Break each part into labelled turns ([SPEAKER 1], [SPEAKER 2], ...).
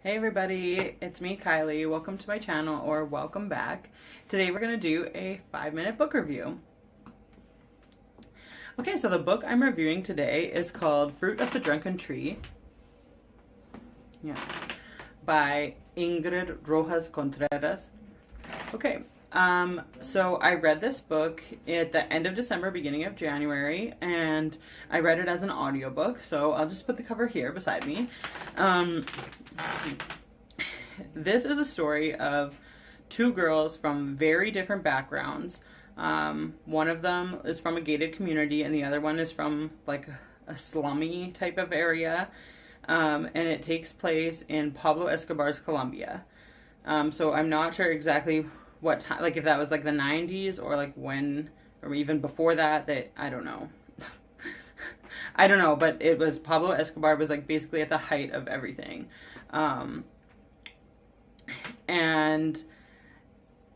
[SPEAKER 1] Hey everybody, it's me Kylie. Welcome to my channel, or welcome back. Today we're going to do a 5-minute book review. Okay, so the book I'm reviewing today is called Fruit of the Drunken Tree. Yeah, by Ingrid Rojas Contreras. Okay, so I read this book at the end of December, beginning of January, and I read it as an audiobook, so I'll just put the cover here beside me. This is a story of two girls from very different backgrounds. One of them is from a gated community, and the other one is from like a slummy type of area, and it takes place in Pablo Escobar's Colombia. So I'm not sure exactly what time, like if that was like the 90s or like when, or even before that, I don't know. I don't know, but it was Pablo Escobar was like basically at the height of everything. And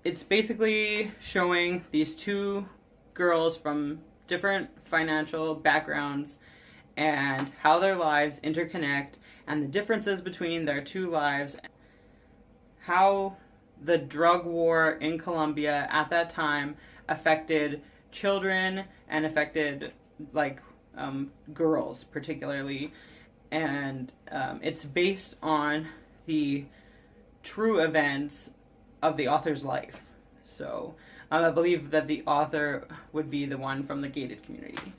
[SPEAKER 1] it's basically showing these two girls from different financial backgrounds and how their lives interconnect and the differences between their two lives, how the drug war in Colombia at that time affected children and affected like girls particularly, and it's based on the true events of the author's life. So I believe that the author would be the one from the gated community.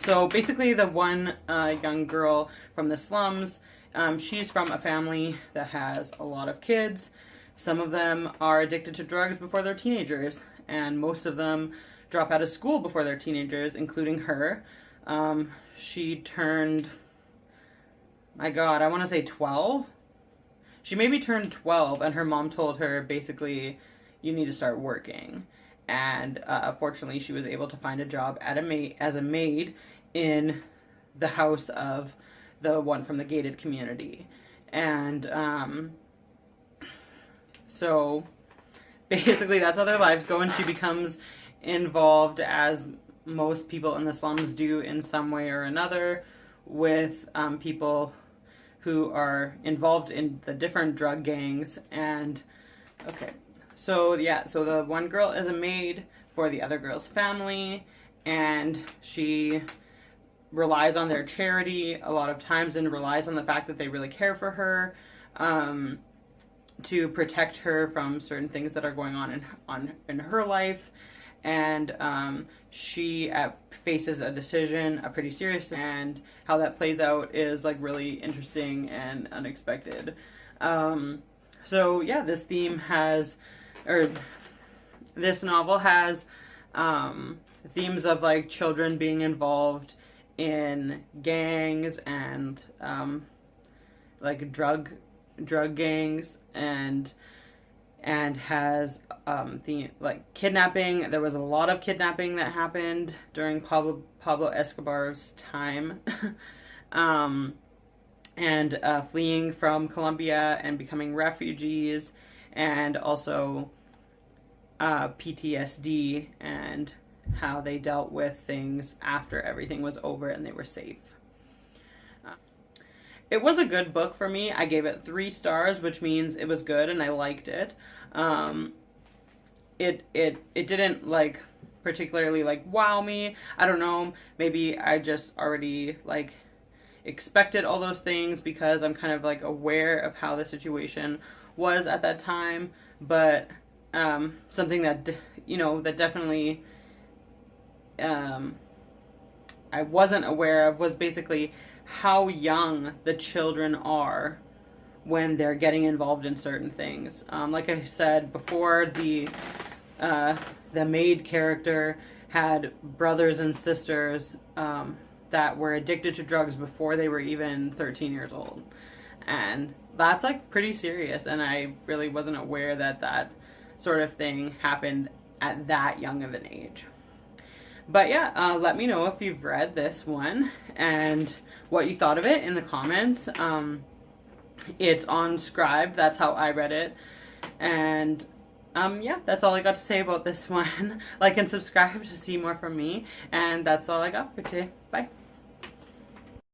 [SPEAKER 1] So basically the one young girl from the slums, she's from a family that has a lot of kids. Some of them are addicted to drugs before they're teenagers, and most of them drop out of school before they're teenagers, including her. She turned, my God, I want to say 12. She maybe turned 12, and her mom told her, basically, you need to start working. And fortunately, she was able to find a job as a maid in the house of the one from the gated community. And so basically that's how their lives go, and she becomes involved, as most people in the slums do in some way or another, with people who are involved in the different drug gangs. And okay, so yeah, so the one girl is a maid for the other girl's family, and she relies on their charity a lot of times, and relies on the fact that they really care for her, to protect her from certain things that are going on in her life. And she faces a decision, a pretty serious, and how that plays out is like really interesting and unexpected. So yeah, this novel has themes of like children being involved in gangs and like drug gangs, and has the like kidnapping. There was a lot of kidnapping that happened during Pablo Escobar's time, and fleeing from Colombia and becoming refugees, and also PTSD and how they dealt with things after everything was over and they were safe. It was a good book for me. I gave it 3 stars, which means it was good and I liked it. It didn't like particularly like wow me. I don't know. Maybe I just already like expected all those things because I'm kind of like aware of how the situation was at that time. But something that that definitely I wasn't aware of was basically how young the children are when they're getting involved in certain things. Like I said before, the maid character had brothers and sisters that were addicted to drugs before they were even 13 years old. And that's like pretty serious, and I really wasn't aware that that sort of thing happened at that young of an age. But yeah, let me know if you've read this one and what you thought of it in the comments. It's on Scribd, that's how I read it. And yeah, that's all I got to say about this one. Like and subscribe to see more from me. And that's all I got for today. Bye.